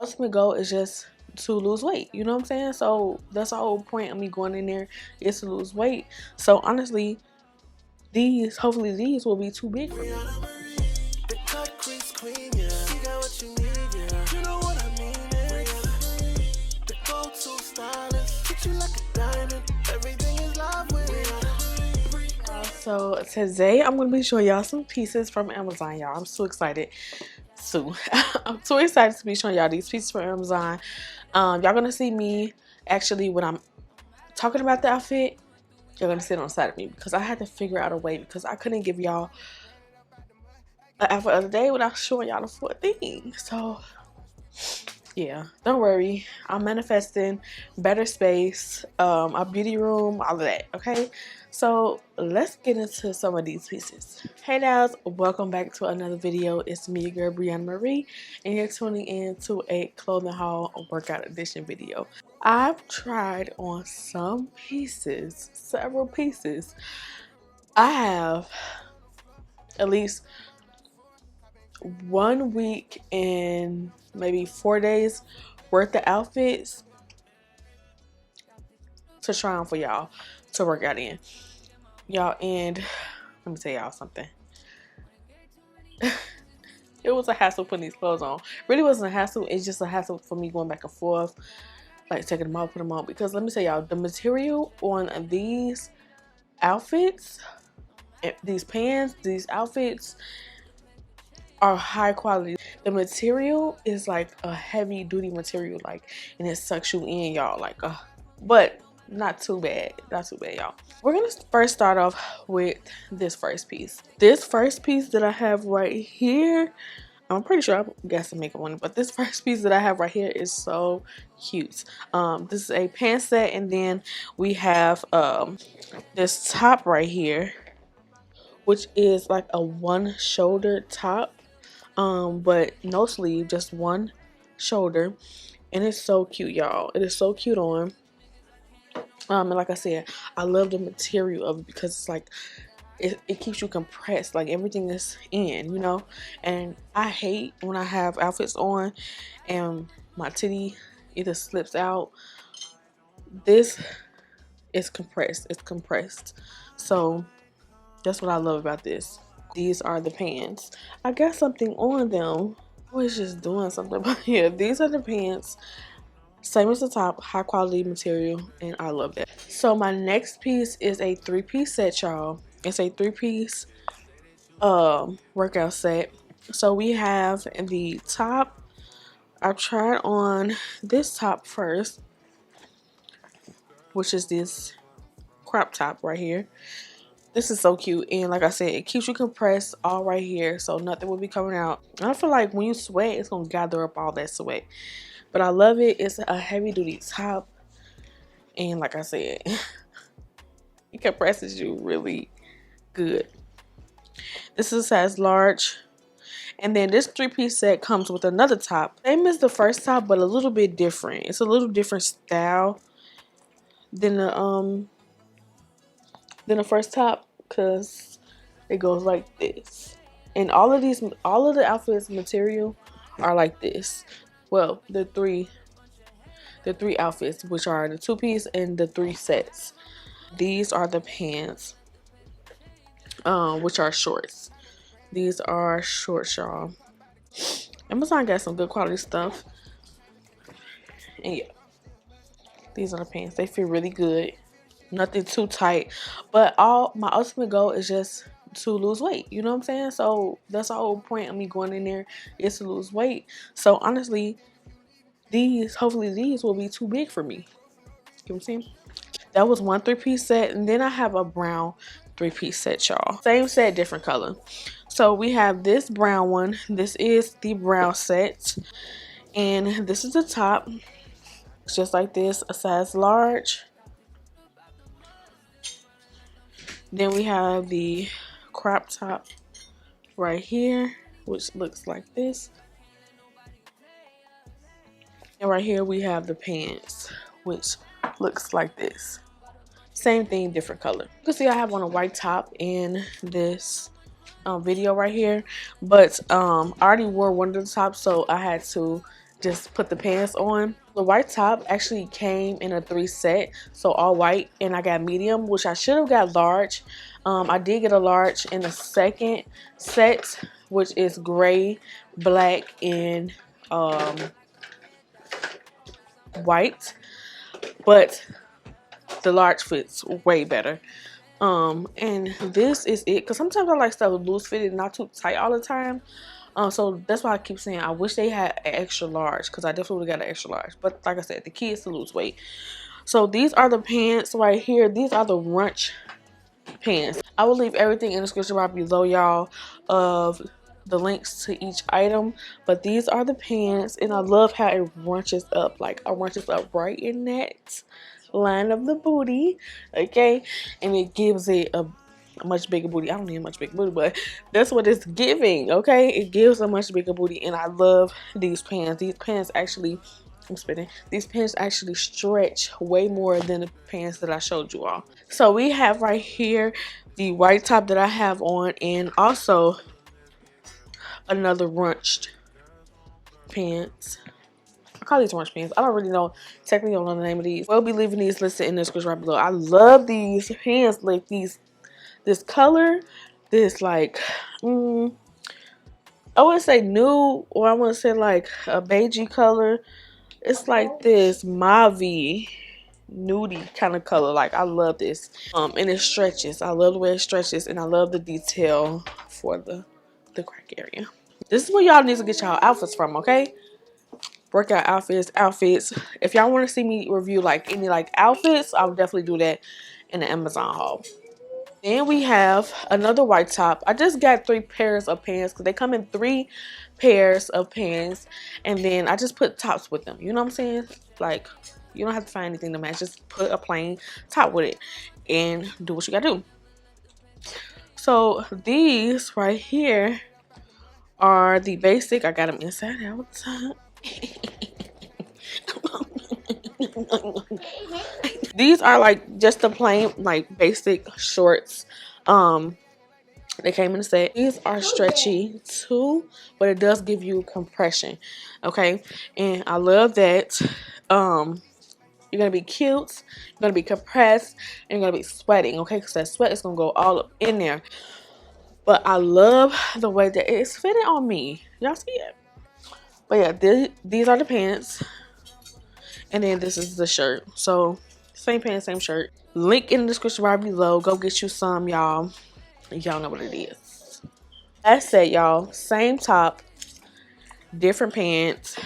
ultimate goal is just to lose weight. You know what I'm saying? So that's the whole point of me going in there, is to lose weight. So honestly, hopefully these will be too big for me. So today I'm gonna be showing y'all some pieces from Amazon, y'all. I'm so excited. I'm so excited to be showing y'all these pieces from Amazon. Y'all gonna see me actually when I'm talking about the outfit. You're gonna sit on the side of me because I had to figure out a way, because I couldn't give y'all an outfit of the day without showing y'all the full thing. So yeah, don't worry, I'm manifesting better space, a beauty room, all of that. Okay, so let's get into some of these pieces. Hey guys, welcome back to another video. It's me, your girl Briana Marie, and you're tuning in to a clothing haul workout edition video. I've tried on some pieces, several pieces. I have at least 1 week and maybe 4 days worth of outfits to try on for y'all to work out in, y'all. And let me tell y'all something. It was a hassle putting these clothes on. Really wasn't a hassle. It's just a hassle for me going back and forth, like taking them off, put them on. Because let me tell y'all, the material on these outfits, these pants, these outfits are high quality. The material is like a heavy duty material, like, and it sucks you in, y'all, like, but not too bad, not too bad, y'all. We're gonna first start off with this first piece. This first piece that I have right here, I'm pretty sure I got some makeup on it, but this first piece that I have right here is so cute. This is a pant set, and then we have this top right here, which is like a one shoulder top, but no sleeve, just one shoulder, and it's so cute, y'all. It is so cute on. And like I said, I love the material of it because it's like it keeps you compressed, like everything is in, you know. And I hate when I have outfits on and my titty either slips out. This is compressed. It's compressed. So that's what I love about this. These are the pants. I got something on them. I was just doing something, but yeah, these are the pants. Same as the top, high quality material, and I love that. So my next piece is a 3-piece set, y'all. It's a 3-piece workout set. So we have the top. I tried on this top first, which is this crop top right here. This is so cute, and like I said, it keeps you compressed all right here, so nothing will be coming out. And I feel like when you sweat, it's gonna gather up all that sweat. But I love it. It's a heavy duty top, and like I said, it compresses you really good. This is a size large, and then this 3-piece set comes with another top, same as the first top, but a little bit different. It's a little different style than the first top, because it goes like this. And all of the outfits material are like this. Well, the three outfits, which are the 2-piece and the 3 sets. These are the pants, which are shorts. These are shorts, y'all. Amazon got some good quality stuff. And yeah, these are the pants. They feel really good. Nothing too tight, but my ultimate goal is just to lose weight. You know what I'm saying? So that's the whole point of me going in there, is to lose weight. So honestly, hopefully these will be too big for me. You know what I'm saying? That was one 3-piece set, and then I have a brown 3-piece set, y'all. Same set, different color. So we have this brown one. This is the brown set, and this is the top. It's just like this, a size large. Then we have the crop top right here, which looks like this. And right here we have the pants, which looks like this. Same thing, different color. You can see I have on a white top in this video right here, but I already wore one of the tops, so I had to just put the pants on. The white top actually came in a 3 set, so all white, and I got medium, which I should have got large. I did get a large in the second set, which is gray, black, and white, but the large fits way better. And this is it, because sometimes I like stuff loose fitted, not too tight all the time. So that's why I keep saying I wish they had an extra large, because I definitely would have got an extra large. But like I said, the key is to lose weight. So these are the pants right here. These are the runch pants. I will leave everything in the description box below, y'all, of the links to each item. But these are the pants, and I love how it runches up. Like, it runches up right in that line of the booty, okay? And it gives it a much bigger booty. I don't need a much bigger booty, but that's what it's giving, okay? It gives a much bigger booty, and I love these pants. These pants actually, I'm spitting. These pants actually stretch way more than the pants that I showed you all. So we have right here the white top that I have on, and also another runched pants. I call these orange pants. I don't really know, technically don't know the name of these. We'll be leaving these listed in the description right below. I love these pants, like this color, this like, I wouldn't say nude, or I want to say like a beigey color. It's like this mauve-y, nudie kind of color. Like, I love this. And it stretches. I love the way it stretches, and I love the detail for the crack area. This is where y'all need to get y'all outfits from, okay? Workout outfits. If y'all want to see me review like any like outfits, I'll definitely do that in the Amazon haul. Then we have another white top. I just got 3 pairs of pants, because they come in 3 pairs of pants, and then I just put tops with them. You know what I'm saying? Like, you don't have to find anything to match. Just put a plain top with it and do what you gotta do. So these right here are the basic. I got them inside out. These are like just the plain like basic shorts. They came in a set. These are stretchy too, but it does give you compression, okay? And I love that. You're gonna be cute, you're gonna be compressed, and you're gonna be sweating, okay? Because that sweat is gonna go all up in there. But I love the way that it's fitting on me. Y'all see it? But yeah, these are the pants, and then this is the shirt. So same pants, same shirt. Link in the description right below. Go get you some, y'all. Y'all know what it is. As said, y'all, same top, different pants.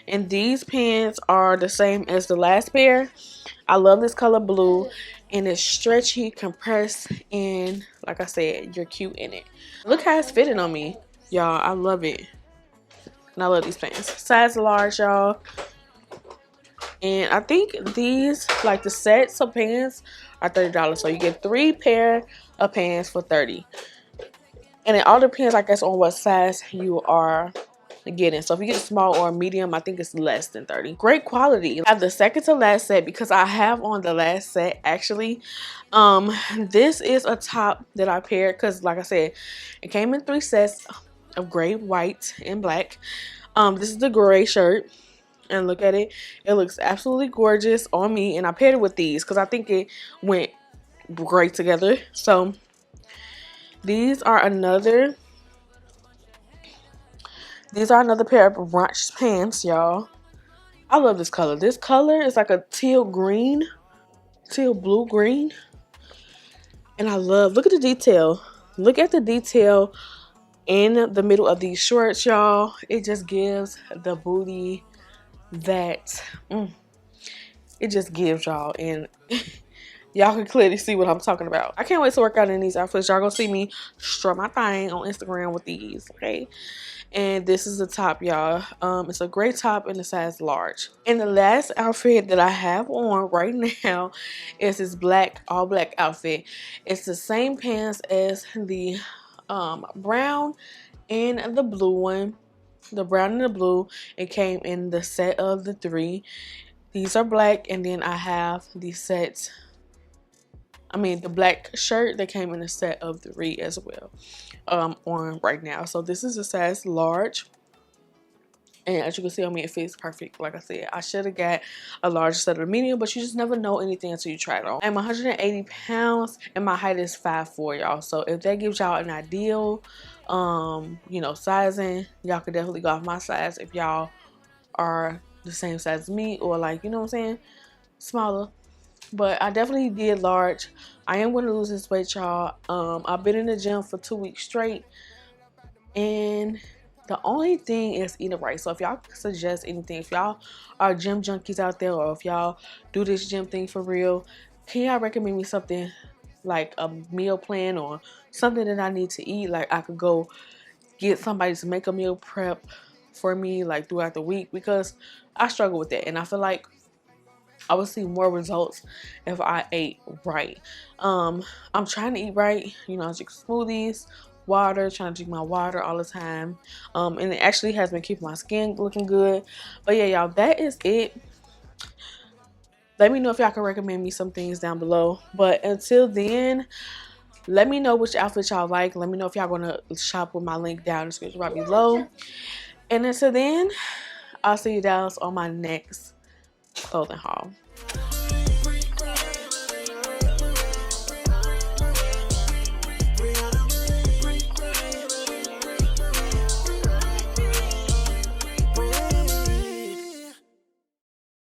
And these pants are the same as the last pair. I love this color blue, and it's stretchy, compressed, and like I said, you're cute in it. Look how it's fitting on me, y'all. I love it. And I love these pants. Size large, y'all. And I think these, like the sets of pants, are $30. So you get 3 pair of pants for $30. And it all depends, I guess, on what size you are getting. So if you get a small or a medium, I think it's less than $30. Great quality. I have the second to last set, because I have on the last set actually. This is a top that I paired, because like I said, it came in 3 sets of gray, white, and black. This is the gray shirt. And look at it. It looks absolutely gorgeous on me. And I paired it with these because I think it went great together. So these are another pair of runched pants, y'all. I love this color. This color is like a teal green, teal blue green. And I love, look at the detail. Look at the detail in the middle of these shorts, y'all. It just gives the booty that it just gives, y'all, and y'all can clearly see what I'm talking about. I can't wait to work out in these outfits. Y'all gonna see me strut my thing on Instagram with these, okay? And this is the top, y'all. It's a gray top in the size large. And the last outfit that I have on right now is this black, all black outfit. It's the same pants as the brown and the blue one. The brown and the blue, it came in the set of the 3. These are black, and then I have the set, the black shirt that came in a set of 3 as well, on right now. So this is a size large, And as you can see on me, it fits perfect. Like I said, I should have got a large instead of a medium, but you just never know anything until you try it on. I'm 180 pounds and my height is 5'4", y'all. So if that gives y'all an ideal, you know, sizing, y'all could definitely go off my size if y'all are the same size as me, or like, you know what I'm saying, smaller. But I definitely did large. I am going to lose this weight, y'all. I've been in the gym for 2 weeks straight, and the only thing is eating right. So if y'all suggest anything, if y'all are gym junkies out there, or if y'all do this gym thing for real, can y'all recommend me something like a meal plan or something that I need to eat? Like I could go get somebody to make a meal prep for me like throughout the week, because I struggle with that, and I feel like I would see more results if I ate right. I'm trying to eat right, you know, I drink smoothies, water, trying to drink my water all the time. And it actually has been keeping my skin looking good. But yeah, y'all, that is it. Let me know if y'all can recommend me some things down below. But until then, let me know which outfit y'all like. Let me know if y'all gonna shop with my link down in the description right below. And until then, I'll see you guys on my next clothing haul.